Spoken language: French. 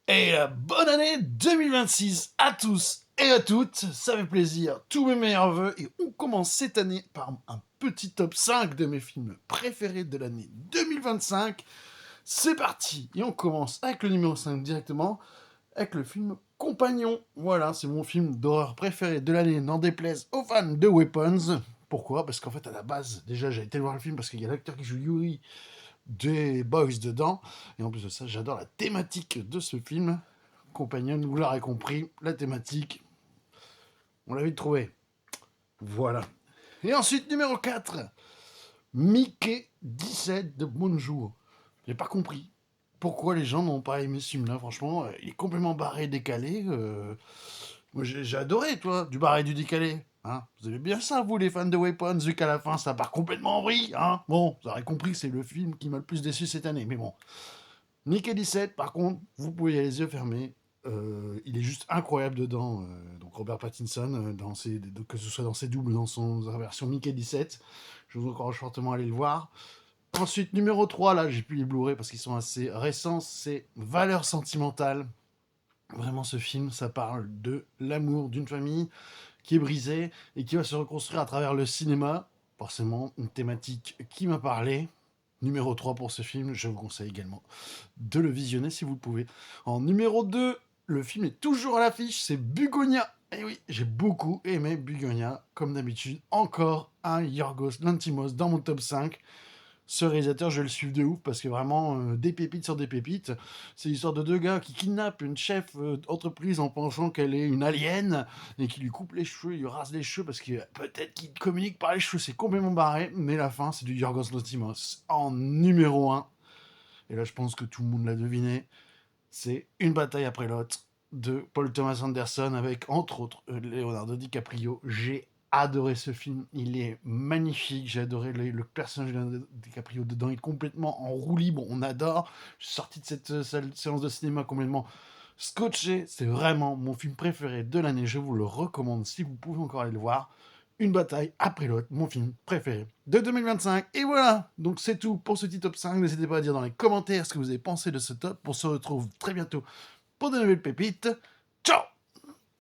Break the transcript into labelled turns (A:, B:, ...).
A: Et la bonne année 2026 à tous et à toutes, ça fait plaisir, tous mes meilleurs voeux, et on commence cette année par un petit top 5 de mes films préférés de l'année 2025. C'est parti. Et on commence avec le numéro 5 directement, avec le film Compagnon. Voilà, c'est mon film d'horreur préféré de l'année, n'en déplaise aux fans de Weapons. Pourquoi? Parce qu'en fait, à la base, déjà, j'ai été voir le film parce qu'il y a l'acteur qui joue Yuri des Boys dedans. Et en plus de ça, j'adore la thématique de ce film. Compagnon, vous l'aurez compris, la thématique, on l'a vite trouvé. Voilà. Et ensuite, numéro 4, Mickey 17 de Bonjour. J'ai pas compris pourquoi les gens n'ont pas aimé ce film-là, franchement. Il est complètement barré, décalé. Moi, j'ai adoré, toi, du barré, du décalé. Hein, vous avez bien ça, vous, les fans de Weapons, vu qu'à la fin, ça part complètement en vrille. Hein, bon, vous aurez compris que c'est le film qui m'a le plus déçu cette année. Mais bon, Mickey 17, par contre, vous pouvez y aller les yeux fermés. Il est juste incroyable dedans. Donc Robert Pattinson, que ce soit dans ses doubles, dans son version Mickey 17. Je vous encourage fortement à aller le voir. Ensuite, numéro 3, là, j'ai pu les Blu-ray parce qu'ils sont assez récents. C'est Valeurs sentimentales. Vraiment, ce film, ça parle de l'amour d'une famille qui est brisée et qui va se reconstruire à travers le cinéma. Forcément, une thématique qui m'a parlé. Numéro 3 pour ce film, je vous conseille également de le visionner si vous le pouvez. En numéro 2, le film est toujours à l'affiche, c'est Bugonia. Et oui, j'ai beaucoup aimé Bugonia, comme d'habitude. Encore un Yorgos Lanthimos dans mon top 5. Ce réalisateur, je le suis de ouf parce que vraiment, des pépites sur des pépites. C'est l'histoire de deux gars qui kidnappent une chef d'entreprise en pensant qu'elle est une alien et qui lui coupe les cheveux, il lui rase les cheveux parce que peut-être qu'il communique par les cheveux. C'est complètement barré, mais la fin, c'est du Yorgos Lanthimos en numéro 1. Et là, je pense que tout le monde l'a deviné. C'est une bataille après l'autre de Paul Thomas Anderson avec, entre autres, Leonardo DiCaprio. J'ai adoré ce film, il est magnifique, j'ai adoré le personnage de Leonardo DiCaprio dedans, il est complètement en roue libre, on adore. Je suis sorti de cette séance de cinéma complètement scotché, c'est vraiment mon film préféré de l'année, je vous le recommande si vous pouvez encore aller le voir. Une bataille après l'autre, mon film préféré de 2025. Et voilà, donc c'est tout pour ce petit top 5. N'hésitez pas à dire dans les commentaires ce que vous avez pensé de ce top. On se retrouve très bientôt pour de nouvelles pépites. Ciao!